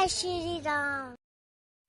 जय श्री राम।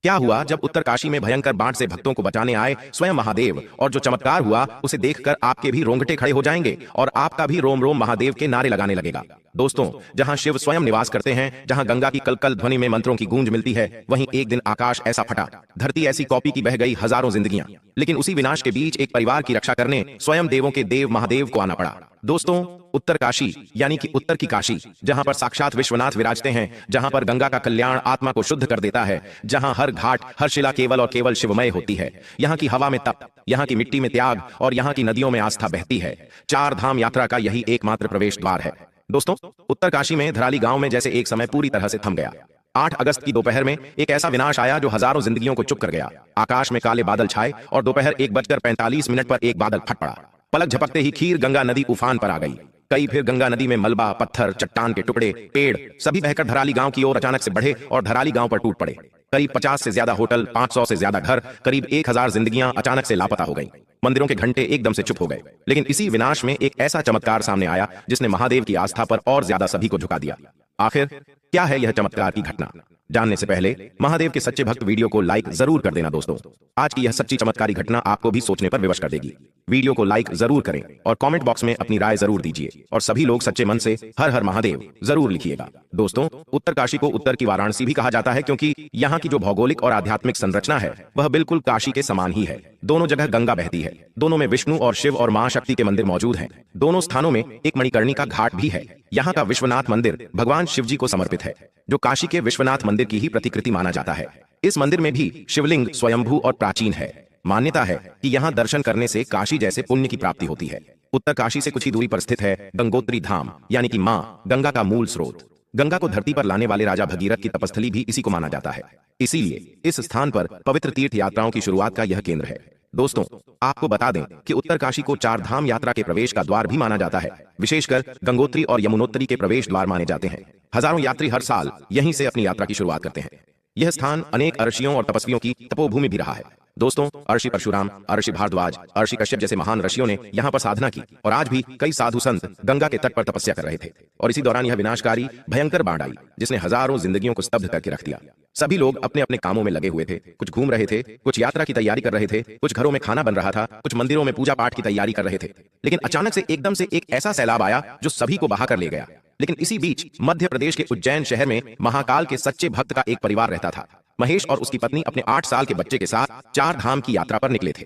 क्या हुआ जब उत्तरकाशी में भयंकर बाढ़ से भक्तों को बचाने आए स्वयं महादेव, और जो चमत्कार हुआ उसे देखकर आपके भी रोंगटे खड़े हो जाएंगे और आपका भी रोम रोम महादेव के नारे लगाने लगेगा। दोस्तों, जहां शिव स्वयं निवास करते हैं, जहां गंगा की कलकल ध्वनि में मंत्रों की गूंज मिलती है, वहीं एक दिन आकाश ऐसा फटा, धरती ऐसी कॉपी की बह गई हजारों जिंदगियां। लेकिन उसी विनाश के बीच एक परिवार की रक्षा करने स्वयं देवों के देव महादेव को आना पड़ा। दोस्तों, उत्तरकाशी यानी कि उत्तर की काशी, जहां पर साक्षात विश्वनाथ विराजते हैं, जहां पर गंगा का कल्याण आत्मा को शुद्ध कर देता है, जहां हर घाट हर शिला केवल और केवल शिवमय होती है, यहाँ की हवा में तप, यहाँ की मिट्टी में त्याग और यहाँ की नदियों में आस्था बहती है। चार धाम यात्रा का यही एकमात्र प्रवेश द्वार है। दोस्तों, उत्तरकाशी में धराली गांव में जैसे एक समय पूरी तरह से थम गया। 8 अगस्त की दोपहर में एक ऐसा विनाश आया जो हजारों जिंदगियों को चुप कर गया। आकाश में काले बादल छाए और दोपहर 1:45 पर एक बादल फट पड़ा। पलक झपकते ही खीर गंगा नदी उफान पर आ गई। कई फिर गंगा नदी में मलबा, पत्थर, चट्टान के टुकड़े, पेड़ सभी बहकर धराली गांव की ओर अचानक से बढ़े और धराली गांव पर टूट पड़े। करीब 50 से ज्यादा होटल, 500 से ज्यादा घर, करीब 1000 जिंदगियां अचानक से लापता हो गईं। मंदिरों के घंटे एकदम से चुप हो गए। लेकिन इसी विनाश में एक ऐसा चमत्कार सामने आया जिसने महादेव की आस्था पर और ज्यादा सभी को झुका दिया। आखिर क्या है यह चमत्कार की घटना? जानने से पहले महादेव के सच्चे भक्त वीडियो को लाइक जरूर कर देना। दोस्तों, आज की यह सच्ची चमत्कारी घटना आपको भी सोचने पर विवश कर देगी। वीडियो को लाइक जरूर करें और कमेंट बॉक्स में अपनी राय जरूर दीजिए और सभी लोग सच्चे मन से हर हर महादेव जरूर लिखिएगा। दोस्तों, उत्तरकाशी को उत्तर की वाराणसी भी कहा जाता है क्योंकि यहाँ की जो भौगोलिक और आध्यात्मिक संरचना है वह बिल्कुल काशी के समान ही है। दोनों जगह गंगा बहती है, दोनों में विष्णु और शिव और मां शक्ति के मंदिर मौजूद हैं। दोनों स्थानों में एक मणिकर्णिका घाट भी है। यहाँ का विश्वनाथ मंदिर भगवान शिव जी को समर्पित है, जो काशी के विश्वनाथ मंदिर की ही प्रतिकृति माना जाता है। इस मंदिर में भी शिवलिंग स्वयंभू और प्राचीन है। मान्यता है कि यहाँ दर्शन करने से काशी जैसे पुण्य की प्राप्ति होती है। उत्तरकाशी से कुछ ही दूरी पर स्थित है गंगोत्री धाम, यानी कि मां गंगा का मूल स्रोत। गंगा को धरती पर लाने वाले राजा भगीरथ की तपस्थली भी इसी को माना जाता है। इसीलिए इस स्थान पर पवित्र तीर्थ यात्राओं की शुरुआत का यह केंद्र है। दोस्तों, आपको बता दें कि उत्तरकाशी को 4 धाम यात्रा के प्रवेश का द्वार भी माना जाता है। विशेषकर गंगोत्री और यमुनोत्री के प्रवेश द्वार माने जाते हैं। हजारों यात्री हर साल यहीं से अपनी यात्रा की शुरुआत करते हैं। यह स्थान अनेक अर्षियों और तपस्वियों की तपोभूमि भी रहा है। दोस्तों, अर्षि परशुराम, अर्षि भारद्वाज, अर्षि कश्यप जैसे महान ऋषियों ने यहाँ पर साधना की और आज भी कई साधु संत गंगा के तट पर तपस्या कर रहे थे। और इसी दौरान यह विनाशकारी भयंकर बाढ़ आई जिसने हजारों जिंदगियों को स्तब्ध करके रख दिया। सभी लोग अपने अपने कामों में लगे हुए थे। कुछ घूम रहे थे, कुछ यात्रा की तैयारी कर रहे थे, कुछ घरों में खाना बन रहा था, कुछ मंदिरों में पूजा पाठ की तैयारी कर रहे थे। लेकिन अचानक से एकदम से एक ऐसा सैलाब आया जो सभी को बहा कर ले गया। लेकिन इसी बीच मध्य प्रदेश के उज्जैन शहर में महाकाल के सच्चे भक्त का एक परिवार रहता था। महेश और उसकी पत्नी अपने 8 साल के बच्चे के साथ 4 धाम की यात्रा पर निकले थे।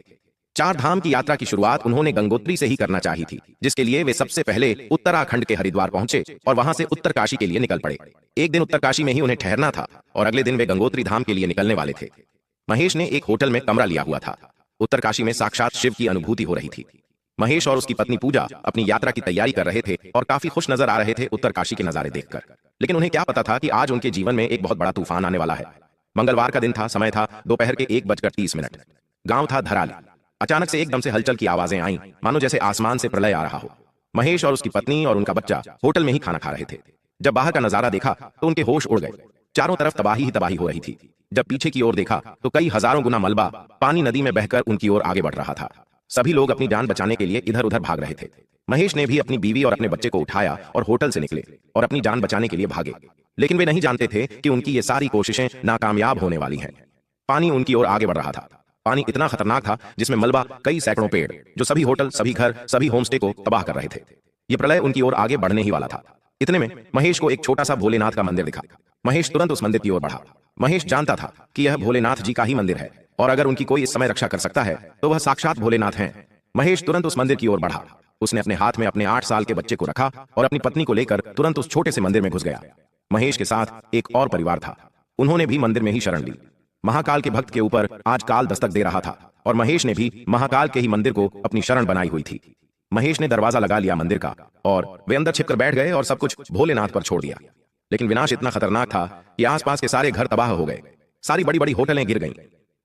4 धाम की यात्रा की शुरुआत उन्होंने गंगोत्री से ही करना चाही थी, जिसके लिए वे सबसे पहले उत्तराखंड के हरिद्वार पहुंचे और वहां से उत्तरकाशी के लिए निकल पड़े। एक दिन उत्तरकाशी में ही उन्हें ठहरना था और अगले दिन वे गंगोत्री धाम के लिए निकलने वाले थे। महेश ने एक होटल में कमरा लिया हुआ था। उत्तरकाशी में साक्षात शिव की अनुभूति हो रही थी। महेश और उसकी पत्नी पूजा अपनी यात्रा की तैयारी कर रहे थे और काफी खुश नजर आ रहे थे उत्तरकाशी के नजारे देखकर। लेकिन उन्हें क्या पता था कि आज उनके जीवन में एक बहुत बड़ा तूफान आने वाला है। मंगलवार का दिन था, समय था दोपहर के 1:30। गांव था धराली। अचानक से एकदम से हलचल की आवाजें आईं, मानो जैसे आसमान से प्रलय आ रहा हो। महेश और उसकी पत्नी और उनका बच्चा होटल में ही खाना खा रहे थे। जब बाहर का नजारा देखा तो उनके होश उड़ गए। चारों तरफ तबाही ही तबाही हो रही थी। जब पीछे की ओर देखा तो कई हजारों गुना मलबा पानी नदी में बहकर उनकी ओर आगे बढ़ रहा था। सभी लोग अपनी जान बचाने के लिए इधर उधर भाग रहे थे। महेश ने भी अपनी बीवी और अपने बच्चे को उठाया और होटल से निकले और अपनी जान बचाने के लिए भागे। लेकिन वे नहीं जानते थे कि उनकी ये सारी कोशिशें नाकामयाब होने वाली हैं। पानी उनकी ओर आगे बढ़ रहा था। पानी इतना खतरनाक था जिसमें मलबा कई सैकड़ों पेड़, जो सभी होटल, सभी घर, सभी होमस्टे को तबाह कर रहे थे। ये प्रलय उनकी ओर आगे बढ़ने ही वाला था। इतने में महेश को एक छोटा सा भोलेनाथ का मंदिर दिखा। महेश तुरंत उस मंदिर की ओर बढ़ा। महेश जानता था कि यह भोलेनाथ जी का ही मंदिर है और अगर उनकी कोई इस समय रक्षा कर सकता है तो वह साक्षात भोलेनाथ हैं। महेश तुरंत उस मंदिर की ओर बढ़ा। उसने अपने हाथ में अपने 8 साल के बच्चे को रखा और अपनी पत्नी को लेकर तुरंत उस छोटे से मंदिर में घुस गया। महेश के साथ एक और परिवार था। उन्होंने भी मंदिर में ही शरण ली। महाकाल के भक्त के ऊपर आज काल दस्तक दे रहा था और महेश ने भी महाकाल के ही मंदिर को अपनी शरण बनाई हुई थी। महेश ने दरवाजा लगा लिया मंदिर का और वे अंदर छिपकर बैठ गए और सब कुछ भोलेनाथ पर छोड़ दिया। लेकिन विनाश इतना खतरनाक था कि आसपास के सारे घर तबाह हो गए। सारी बड़ी बड़ी होटलें गिर गईं।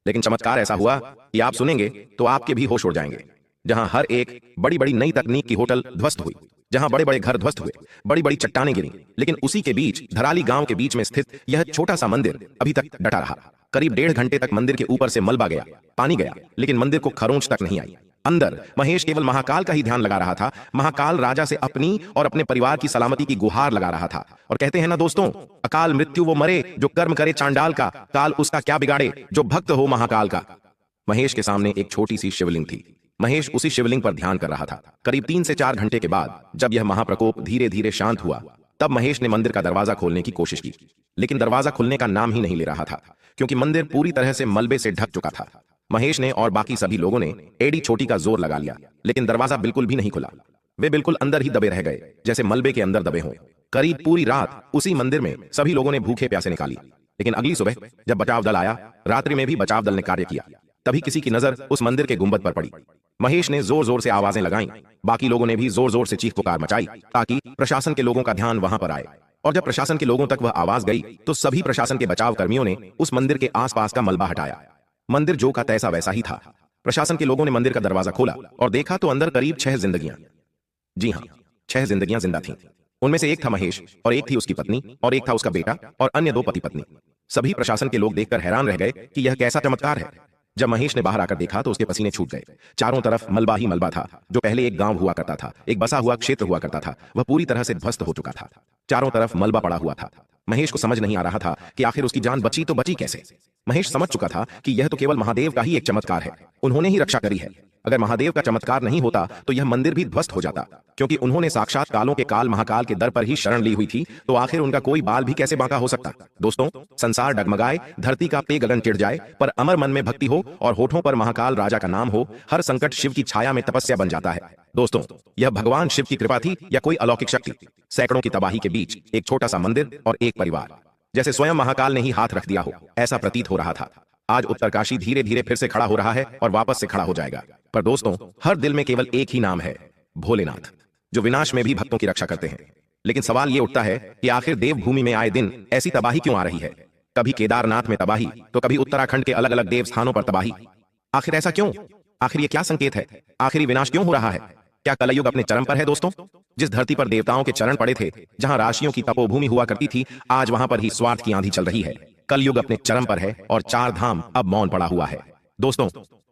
लेकिन चमत्कार ऐसा हुआ कि आप सुनेंगे तो आपके भी होश उड़ जाएंगे। जहां हर एक बड़ी बड़ी नई तकनीक की होटल ध्वस्त हुई, जहां बड़े बड़े घर ध्वस्त हुए, बड़ी बड़ी चट्टानें गिरी, लेकिन उसी के बीच धराली गांव के बीच में स्थित यह छोटा सा मंदिर अभी तक डटा रहा। करीब 1.5 घंटे तक मंदिर के ऊपर से मलबा गया, पानी गया, लेकिन मंदिर को खरोंच तक नहीं आई। अंदर महेश केवल महाकाल का ही ध्यान लगा रहा था। महाकाल राजा से अपनी और अपने परिवार की सलामती की गुहार लगा रहा था। और कहते हैं ना दोस्तों, अकाल मृत्यु वो मरे जो कर्म करे चांडाल का, काल उसका क्या बिगाड़े जो भक्त हो महाकाल का। महेश के सामने एक छोटी सी शिवलिंग थी। महेश उसी शिवलिंग पर ध्यान कर रहा था। करीब 3 से 4 घंटे के बाद जब यह महाप्रकोप धीरे धीरे शांत हुआ, तब महेश ने मंदिर का दरवाजा खोलने की कोशिश की, लेकिन दरवाजा खुलने का नाम ही नहीं ले रहा था, क्योंकि मंदिर पूरी तरह से मलबे से ढक चुका था। महेश ने और बाकी सभी लोगों ने एड़ी छोटी का जोर लगा लिया, लेकिन दरवाजा बिल्कुल भी नहीं खुला। वे बिल्कुल अंदर ही दबे रह गए, जैसे मलबे के अंदर दबे हों। करीब पूरी रात उसी मंदिर में सभी लोगों ने भूखे प्यासे निकाली, लेकिन अगली सुबह जब बचाव दल आया, रात्रि में भी बचाव दल ने कार्य किया। तभी किसी की नजर उस मंदिर के गुंबद पर पड़ी। महेश ने जोर जोर से आवाजें लगाईं। बाकी लोगों ने भी जोर जोर से चीख पुकार मचाई, ताकि प्रशासन के लोगों का ध्यान वहां पर आए। और जब प्रशासन के लोगों तक वह आवाज गई, तो सभी प्रशासन के बचाव कर्मियों ने उस मंदिर के आसपास का मलबा हटाया। मंदिर जो का तैसा वैसा ही था। प्रशासन के लोगों ने मंदिर का दरवाजा खोला और देखा तो अंदर करीब 6 जिंदगियां, जी हां, 6 जिंदगियां जिंदा थीं। उनमें से एक था महेश, और एक थी उसकी पत्नी, और एक था उसका बेटा, और अन्य 2 पति पत्नी। सभी प्रशासन के लोग देखकर हैरान रह गए कि यह कैसा चमत्कार है। जब महेश ने बाहर आकर देखा तो उसके पसीने छूट गए। चारों तरफ मलबा ही मलबा था। जो पहले एक गांव हुआ करता था, एक बसा हुआ क्षेत्र हुआ करता था, वह पूरी तरह से ध्वस्त हो चुका था। चारों तरफ मलबा पड़ा हुआ था। महेश को समझ नहीं आ रहा था कि आखिर उसकी जान बची तो बची कैसे। महेश समझ चुका था कि यह तो केवल महादेव का ही एक चमत्कार है। उन्होंने ही रक्षा करी है। अगर महादेव का चमत्कार नहीं होता तो यह मंदिर भी ध्वस्त हो जाता, क्योंकि उन्होंने साक्षात कालों के काल महाकाल के दर पर ही शरण ली हुई थी। तो आखिर उनका कोई बाल भी कैसे बांका हो सकता। दोस्तों, संसार डगमगाए, धरती का पे गगन चिढ़ जाए, पर अमर मन में भक्ति हो और होठों पर महाकाल राजा का नाम हो, हर संकट शिव की छाया में तपस्या बन जाता है। दोस्तों, यह भगवान शिव की कृपा थी या कोई अलौकिक शक्ति। सैकड़ों की तबाही के बीच एक छोटा सा मंदिर और एक परिवार, जैसे स्वयं महाकाल ने ही हाथ रख दिया हो, ऐसा प्रतीत हो रहा था। आज उत्तरकाशी धीरे धीरे फिर से खड़ा हो रहा है और वापस से खड़ा हो जाएगा। पर दोस्तों, हर दिल में केवल एक ही नाम है, भोलेनाथ, जो विनाश में भी भक्तों की रक्षा करते हैं। लेकिन सवाल यह उठता है कि आखिर देवभूमि में आए दिन ऐसी तबाही क्यों आ रही है। कभी केदारनाथ में तबाही, तो कभी उत्तराखंड के अलग अलग देव स्थानों पर तबाही। आखिर ऐसा क्यों? आखिर ये क्या संकेत है? आखिर विनाश क्यों हो रहा है? क्या कलयुग अपने चरम पर है दोस्तों? जिस धरती पर देवताओं के चरण पड़े थे, जहां राशियों की तपोभूमि हुआ करती थी, आज वहां पर ही स्वार्थ की आंधी चल रही है। कलयुग अपने चरम पर है और 4 धाम अब मौन पड़ा हुआ है। दोस्तों,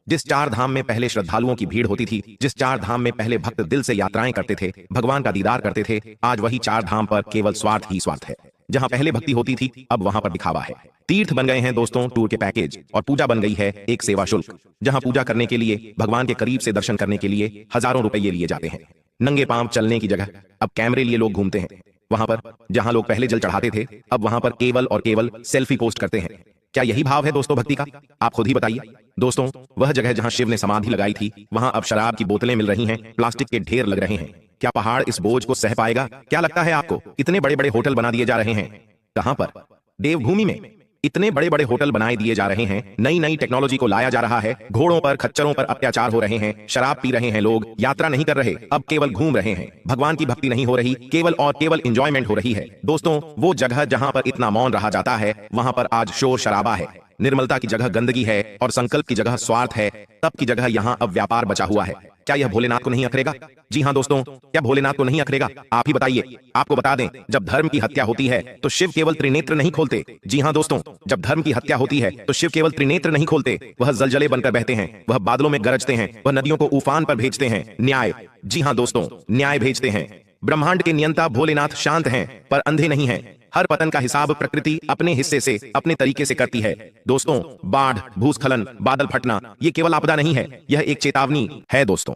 जिस 4 धाम में पहले श्रद्धालुओं की भीड़ होती थी, जिस 4 धाम में पहले भक्त दिल से यात्राएं करते थे, भगवान का दीदार करते थे, आज वही 4 धाम पर केवल स्वार्थ ही स्वार्थ है। जहां पहले भक्ति होती थी, अब वहां पर दिखावा है। तीर्थ बन गए हैं दोस्तों टूर के पैकेज, और पूजा बन गई है एक सेवा शुल्क। जहां पूजा करने के लिए, भगवान के करीब से दर्शन करने के लिए हजारों रुपये लिए जाते हैं। नंगे पांव चलने की जगह अब कैमरे लिए लोग घूमते हैं। वहां पर जहां लोग पहले जल चढ़ाते थे, अब वहां पर केवल और केवल सेल्फी पोस्ट करते हैं। क्या यही भाव है दोस्तों भक्ति का? आप खुद ही बताइए। दोस्तों, वह जगह जहां शिव ने समाधि लगाई थी, वहां अब शराब की बोतलें मिल रही हैं, प्लास्टिक के ढेर लग रहे हैं। क्या पहाड़ इस बोझ को सह पाएगा? क्या लगता है आपको? इतने बड़े बड़े होटल बना दिए जा रहे हैं। कहां पर? देवभूमि में। इतने बड़े बड़े होटल बनाए दिए जा रहे हैं, नई नई टेक्नोलॉजी को लाया जा रहा है, घोड़ों पर खच्चरों पर अत्याचार हो रहे हैं, शराब पी रहे हैं लोग, यात्रा नहीं कर रहे, अब केवल घूम रहे हैं। भगवान की भक्ति नहीं हो रही, केवल और केवल एंजॉयमेंट हो रही है। दोस्तों, वो जगह जहां पर इतना मौन रहा जाता है, वहां पर आज शोर शराबा है। निर्मलता की जगह गंदगी है और संकल्प की जगह स्वार्थ है। तब की जगह यहां अब व्यापार बचा हुआ है। क्या यह भोलेनाथ को नहीं अखरेगा? जी हां दोस्तों, क्या भोलेनाथ को नहीं अखरेगा? आप ही बताइए। आपको बता दें, जब धर्म की हत्या होती है तो शिव केवल त्रिनेत्र नहीं खोलते। जी हां दोस्तों, जब धर्म की हत्या होती है तो शिव केवल त्रिनेत्र नहीं खोलते, वह जलजले बनकर बहते हैं, वह बादलों में गरजते हैं, वह नदियों को उफान पर भेजते हैं। न्याय, जी हां दोस्तों, न्याय भेजते हैं। ब्रह्मांड के नियंता भोलेनाथ शांत हैं, पर अंधे नहीं हैं। हर पतन का हिसाब प्रकृति अपने हिस्से से, अपने तरीके से करती है। दोस्तों, बाढ़, भूस्खलन, बादल फटना, ये केवल आपदा नहीं है, यह एक चेतावनी है। दोस्तों,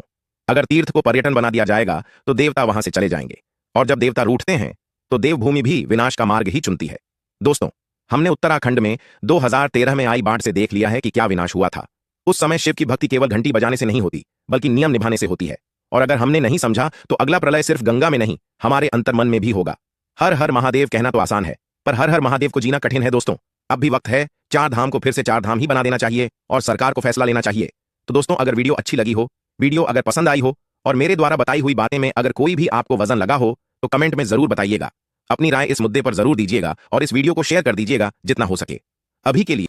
अगर तीर्थ को पर्यटन बना दिया जाएगा तो देवता वहां से चले जाएंगे, और जब देवता रूठते हैं तो देवभूमि भी विनाश का मार्ग ही चुनती है। दोस्तों, हमने उत्तराखंड में 2013 में आई बाढ़ से देख लिया है कि क्या विनाश हुआ था। उस समय शिव की भक्ति केवल घंटी बजाने से नहीं होती, बल्कि नियम निभाने से होती है। और अगर हमने नहीं समझा तो अगला प्रलय सिर्फ गंगा में नहीं, हमारे अंतर्मन में भी होगा। हर हर महादेव कहना तो आसान है, पर हर हर महादेव को जीना कठिन है। दोस्तों, अब भी वक्त है, 4 धाम को फिर से 4 धाम ही बना देना चाहिए और सरकार को फैसला लेना चाहिए। तो दोस्तों, अगर वीडियो अच्छी लगी हो, वीडियो अगर पसंद आई हो, और मेरे द्वारा बताई हुई बातें में अगर कोई भी आपको वजन लगा हो, तो कमेंट में जरूर बताइएगा। अपनी राय इस मुद्दे पर जरूर दीजिएगा और इस वीडियो को शेयर कर दीजिएगा जितना हो सके। अभी के लिए